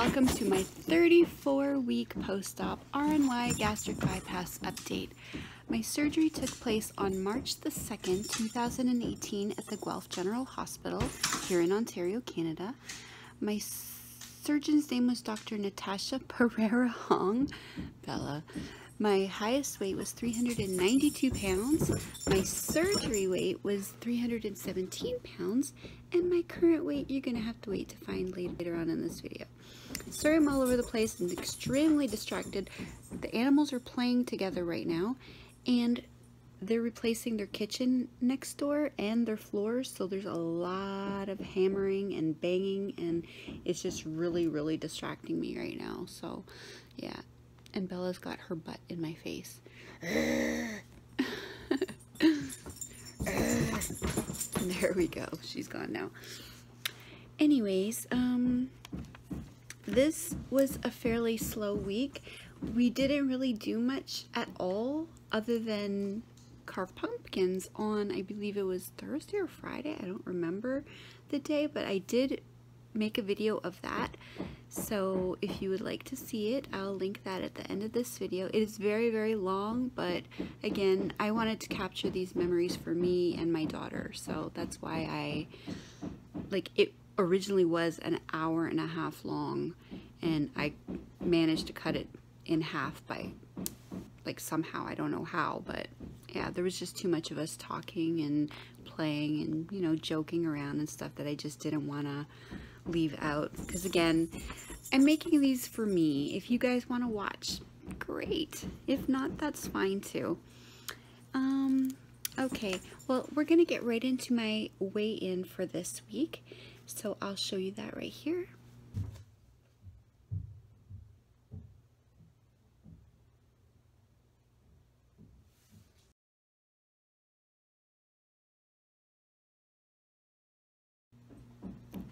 welcome to my 34-week post-op RNY gastric bypass update. My surgery took place on March the 2nd, 2018 at the Guelph General Hospital here in Ontario, Canada. My surgeon's name was Dr. Natasha Pereira-Hong, Bella. My highest weight was 392 pounds, my surgery weight was 317 pounds, and my current weight you're going to have to wait to find later on in this video. Sorry I'm all over the place and extremely distracted. The animals are playing together right now, and they're replacing their kitchen next door and their floors, so there's a lot of hammering and banging, and it's just really distracting me right now. So yeah. And Bella's got her butt in my face. There we go. She's gone now. Anyways, this was a fairly slow week. We didn't really do much at all other than carve pumpkins on, I believe it was Thursday or Friday. I don't remember the day, but I did make a video of that. So if you would like to see it, I'll link that at the end of this video. It is very long, but again, I wanted to capture these memories for me and my daughter, so that's why it originally was an hour and a half long, and I managed to cut it in half by somehow, I don't know how, but yeah, there was just too much of us talking and playing and, you know, joking around and stuff that I just didn't want to leave out, because again, I'm making these for me. If you guys want to watch, great. If not, that's fine too. Okay, well, we're gonna get right into my weigh-in for this week, so I'll show you that right here.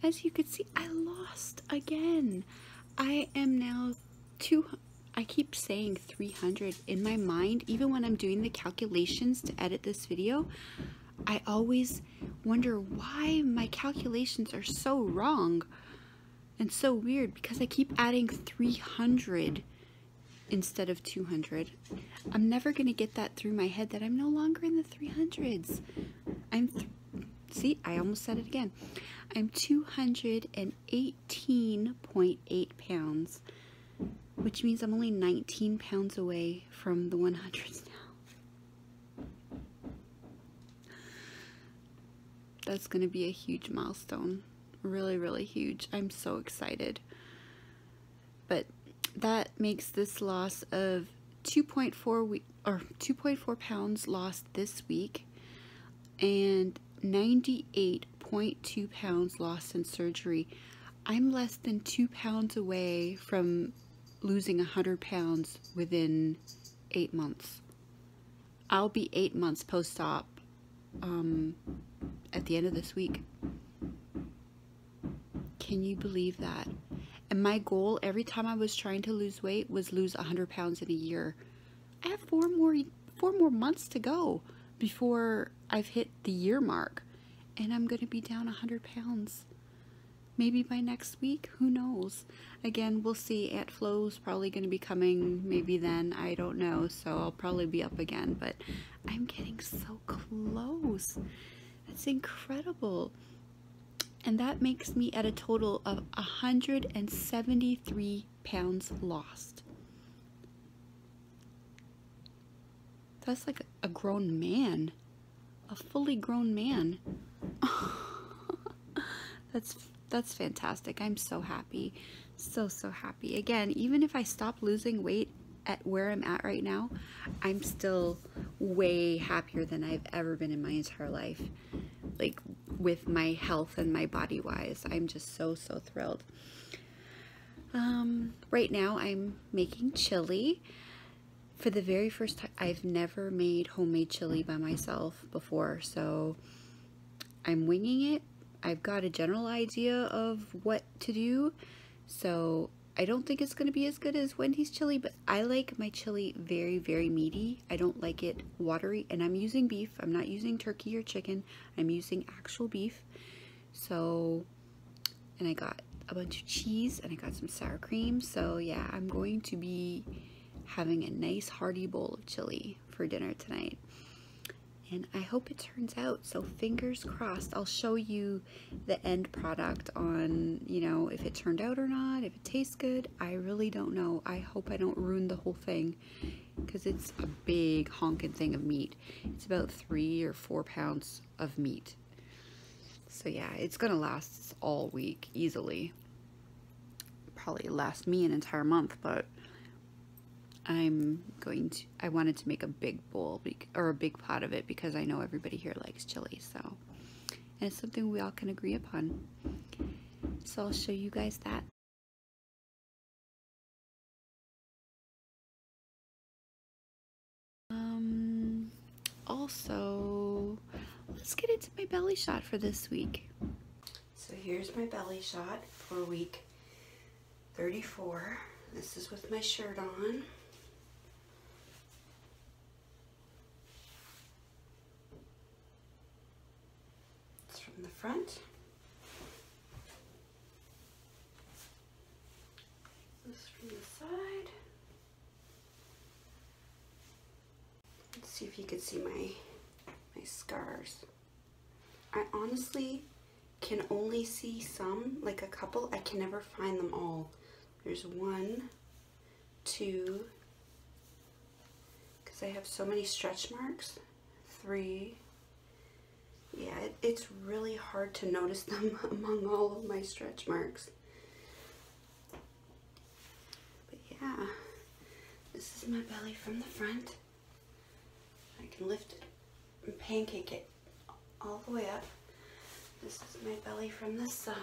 As you can see, I lost again. I am now I keep saying 300 in my mind. Even when I'm doing the calculations to edit this video, I always wonder why my calculations are so wrong and so weird, because I keep adding 300 instead of 200. I'm never going to get that through my head that I'm no longer in the 300s. See, I almost said it again. I'm 218.8 pounds, which means I'm only 19 pounds away from the 100s now. That's going to be a huge milestone. Really huge. I'm so excited. But that makes this loss of 2.4 pounds lost this week, and 98.2 pounds lost in surgery. I'm less than 2 pounds away from losing 100 pounds within 8 months. I'll be 8 months post-op at the end of this week. Can you believe that? And my goal every time I was trying to lose weight was lose 100 pounds in a year. I have four more months to go before I've hit the year mark, and I'm going to be down 100 pounds. Maybe by next week, who knows? Again, we'll see. Aunt Flo's probably going to be coming maybe then, I don't know, so I'll probably be up again, but I'm getting so close. That's incredible. And that makes me at a total of 173 pounds lost. That's like a grown man. A fully grown man. That's fantastic. I'm so happy. So happy. Again, even if I stop losing weight at where I'm at right now, I'm still way happier than I've ever been in my entire life. Like, with my health and my body wise. I'm just so thrilled. Right now I'm making chili. For the very first time, I've never made homemade chili by myself before, so I'm winging it. I've got a general idea of what to do, so I don't think it's going to be as good as Wendy's chili, but I like my chili very meaty. I don't like it watery, and I'm using beef. I'm not using turkey or chicken. I'm using actual beef. So, and I got a bunch of cheese, and I got some sour cream. So yeah, I'm going to be having a nice hearty bowl of chili for dinner tonight. And I hope it turns out, so fingers crossed. I'll show you the end product on, you know, if it turned out or not, if it tastes good. I really don't know. I hope I don't ruin the whole thing, because it's a big honking thing of meat. It's about 3 or 4 pounds of meat. So yeah, it's gonna last us all week easily. Probably last me an entire month, but I wanted to make a big bowl, or a big pot of it, because I know everybody here likes chili, so, and it's something we all can agree upon. So I'll show you guys that. Also, let's get into my belly shot for this week. So here's my belly shot for week 34. This is with my shirt on. It's from the front. This from the side. Let's see if you can see my scars. I honestly can only see some, like a couple. I can never find them all. There's 1, 2, because I have so many stretch marks. 3. Yeah, it's really hard to notice them among all of my stretch marks. But yeah, this is my belly from the front. I can lift it and pancake it all the way up. This is my belly from the side.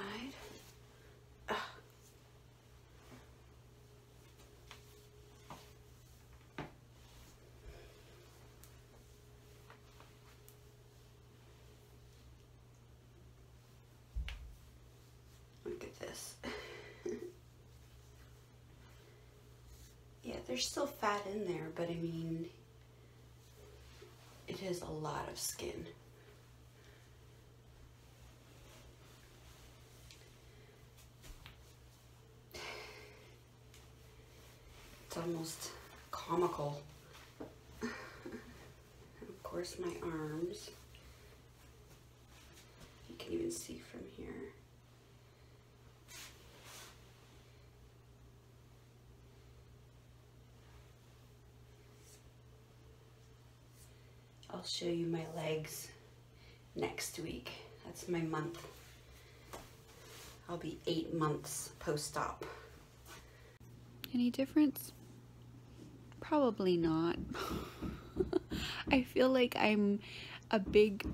Look at this. Yeah, there's still fat in there, but I mean, it is a lot of skin. It's almost comical. And of course, my arms. You can even see from here. I'll show you my legs next week. That's my month. I'll be 8 months post-op. Any difference? Probably not. I feel like I'm a big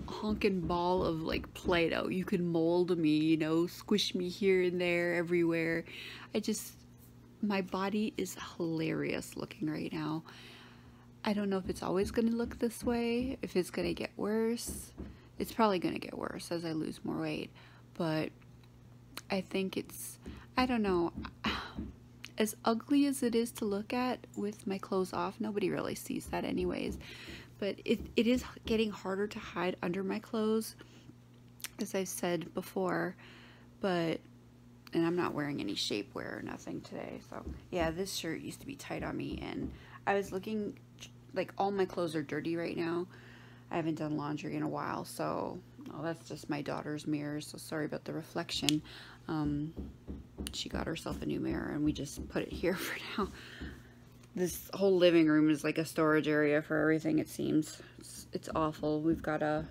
honking ball of like Play-Doh. You can mold me, you know, squish me here and there, everywhere. My body is hilarious looking right now. I don't know if it's always going to look this way, if it's going to get worse. It's probably going to get worse as I lose more weight, but I think I don't know, as ugly as it is to look at with my clothes off, nobody really sees that anyways, but it is getting harder to hide under my clothes, as I've said before, and I'm not wearing any shapewear or nothing today, so yeah, this shirt used to be tight on me, and I was looking, like, all my clothes are dirty right now. I haven't done laundry in a while, so that's just my daughter's mirror, so sorry about the reflection. She got herself a new mirror and we just put it here for now. This whole living room is like a storage area for everything, it seems. It's awful. We've got to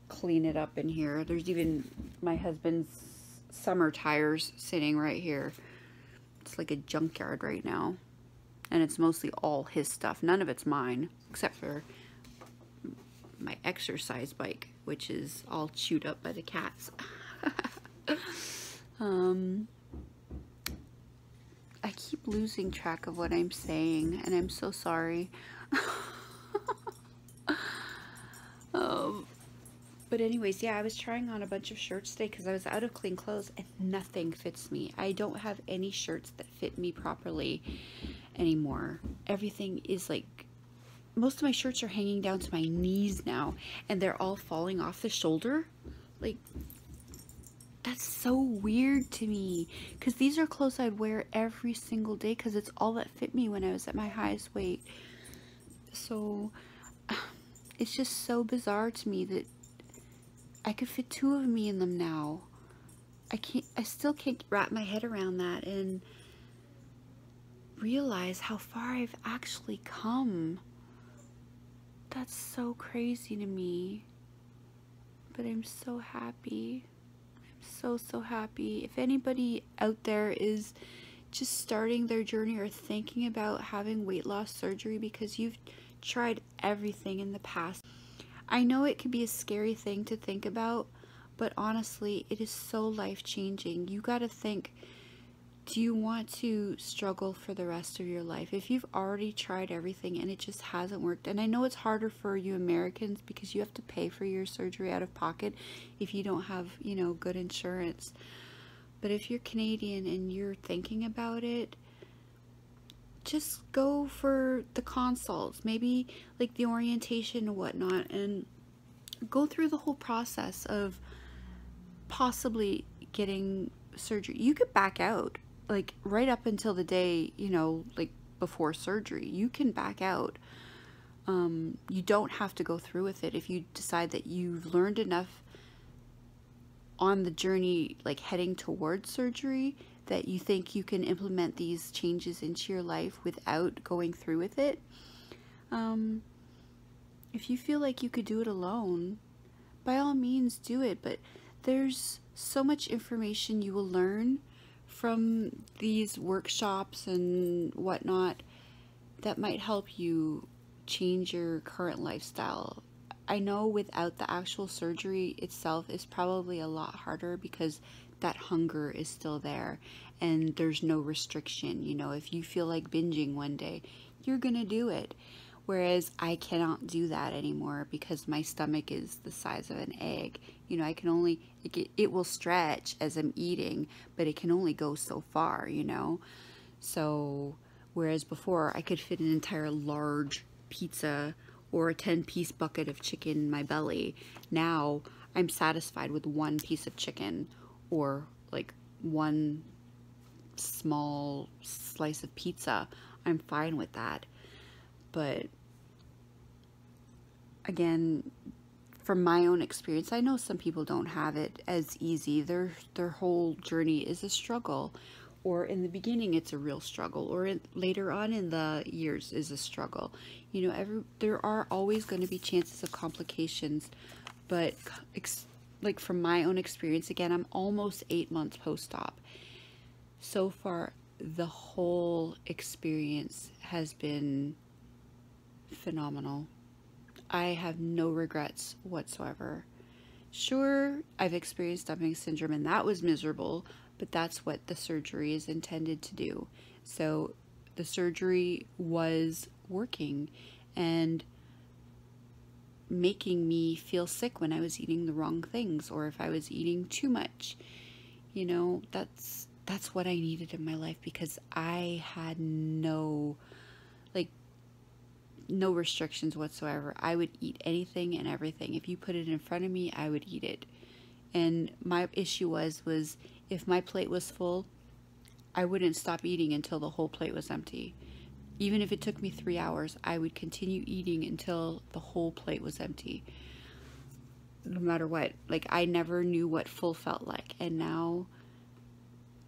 clean it up in here. There's even my husband's summer tires sitting right here. It's like a junkyard right now. And it's mostly all his stuff. None of it's mine, except for my exercise bike, which is all chewed up by the cats. I keep losing track of what I'm saying, and I'm so sorry. But anyways, yeah, I was trying on a bunch of shirts today because I was out of clean clothes and nothing fits me. I don't have any shirts that fit me properly anymore. Everything is like, most of my shirts are hanging down to my knees now, and they're all falling off the shoulder. Like, That's so weird to me, because these are clothes I'd wear every single day because it's all that fit me when I was at my highest weight. So it's just so bizarre to me that I could fit 2 of me in them now. I still can't wrap my head around that and realize how far I've actually come. That's so crazy to me. But I'm so happy. I'm so happy. If anybody out there is just starting their journey or thinking about having weight loss surgery because you've tried everything in the past, I know it could be a scary thing to think about, but honestly, it is so life-changing. You got to think, do you want to struggle for the rest of your life? If you've already tried everything and it just hasn't worked, and I know it's harder for you Americans because you have to pay for your surgery out of pocket if you don't have, you know, good insurance. But if you're Canadian and you're thinking about it, just go for the consults, maybe like the orientation and whatnot, and go through the whole process of possibly getting surgery. You could back out, like right up until the day, you know, like before surgery, you can back out. You don't have to go through with it if you decide that you've learned enough on the journey, like heading towards surgery, that you think you can implement these changes into your life without going through with it. If you feel like you could do it alone, by all means do it, but there's so much information you will learn from these workshops and whatnot that might help you change your current lifestyle. I know without the actual surgery itself is probably a lot harder because that hunger is still there and there's no restriction. You know, if you feel like binging one day, you're gonna do it. Whereas I cannot do that anymore because my stomach is the size of an egg. You know, I can only, it will stretch as I'm eating, but it can only go so far, you know. So, whereas before I could fit an entire large pizza or a 10-piece bucket of chicken in my belly, now I'm satisfied with 1 piece of chicken or like 1 small slice of pizza. I'm fine with that. But again, from my own experience, I know some people don't have it as easy. Their whole journey is a struggle, or in the beginning it's a real struggle, or later on in the years is a struggle. You know, there are always going to be chances of complications, but like from my own experience, again, I'm almost 8 months post-op. So far, the whole experience has been phenomenal. I have no regrets whatsoever. Sure, I've experienced dumping syndrome and that was miserable, but that's what the surgery is intended to do. So the surgery was working and making me feel sick when I was eating the wrong things or if I was eating too much. You know, that's what I needed in my life because I had no restrictions whatsoever. I would eat anything and everything. If you put it in front of me, I would eat it. And my issue was if my plate was full, I wouldn't stop eating until the whole plate was empty. Even if it took me 3 hours, I would continue eating until the whole plate was empty. No matter what. Like, I never knew what full felt like. And now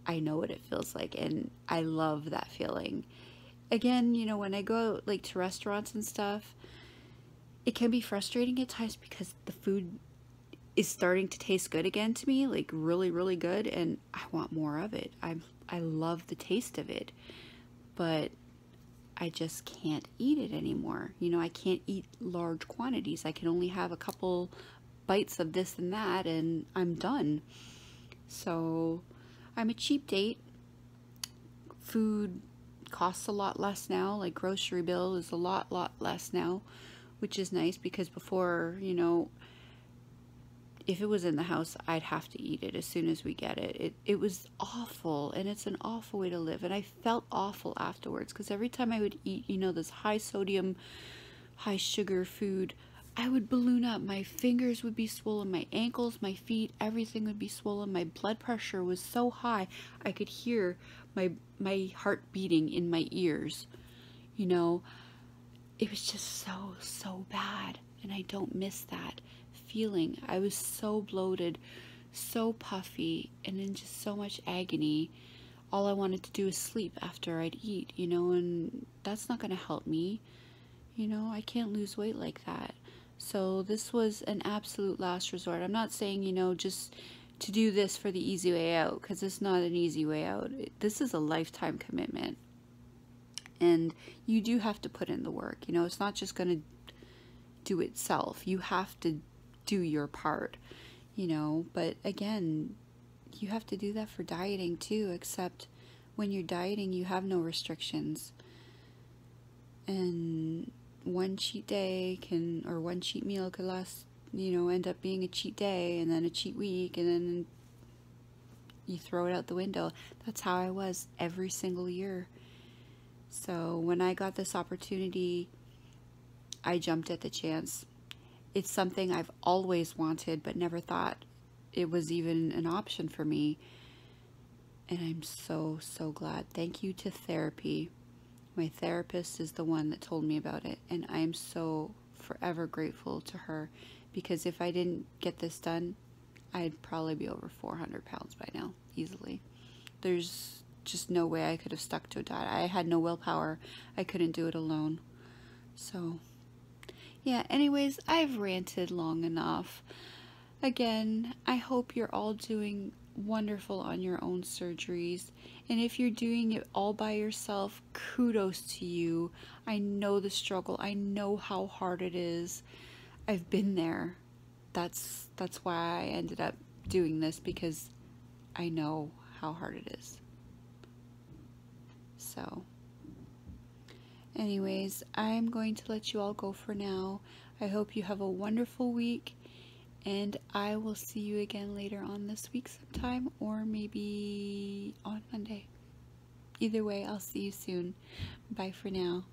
I know what it feels like. And I love that feeling. Again, you know, when I go like to restaurants and stuff, it can be frustrating at times because the food is starting to taste good again to me, like really, really good, and I want more of it. I love the taste of it, but I just can't eat it anymore. You know, I can't eat large quantities. I can only have a couple bites of this and that, and I'm done. So I'm a cheap date. Food costs a lot less now. Like grocery bill is a lot less now, which is nice because before, you know, if it was in the house, I'd have to eat it as soon as we get it. It was awful, and it's an awful way to live, and I felt awful afterwards because every time I would eat, you know, this high sodium, high sugar food, I would balloon up. My fingers would be swollen, my ankles, my feet, everything would be swollen. My blood pressure was so high, I could hear my heart beating in my ears. You know, it was just so bad, and I don't miss that feeling. I was so bloated, so puffy, and in just so much agony. All I wanted to do was sleep after I'd eat, you know, and that's not going to help me. You know, I can't lose weight like that. So this was an absolute last resort. I'm not saying, you know, just to do this for the easy way out, because it's not an easy way out. This is a lifetime commitment. And you do have to put in the work. You know, it's not just going to do itself. You have to do your part, you know. But again, you have to do that for dieting too, except when you're dieting, you have no restrictions. And one cheat day or one cheat meal could last, you know, end up being a cheat day, and then a cheat week, and then you throw it out the window. That's how I was every single year. So when I got this opportunity, I jumped at the chance. It's something I've always wanted, but never thought it was even an option for me. And I'm so glad. Thank you to therapy. My therapist is the one that told me about it, and I'm so forever grateful to her, because if I didn't get this done, I'd probably be over 400 pounds by now, easily. There's just no way I could have stuck to a diet. I had no willpower. I couldn't do it alone. So, yeah, anyways, I've ranted long enough. Again, I hope you're all doing wonderful on your own surgeries, and if you're doing it all by yourself, kudos to you. I know the struggle. I know how hard it is. I've been there. That's why I ended up doing this, because I know how hard it is. So anyways, I'm going to let you all go for now. I hope you have a wonderful week, and I will see you again later on this week sometime, or maybe on Monday. Either way, I'll see you soon. Bye for now.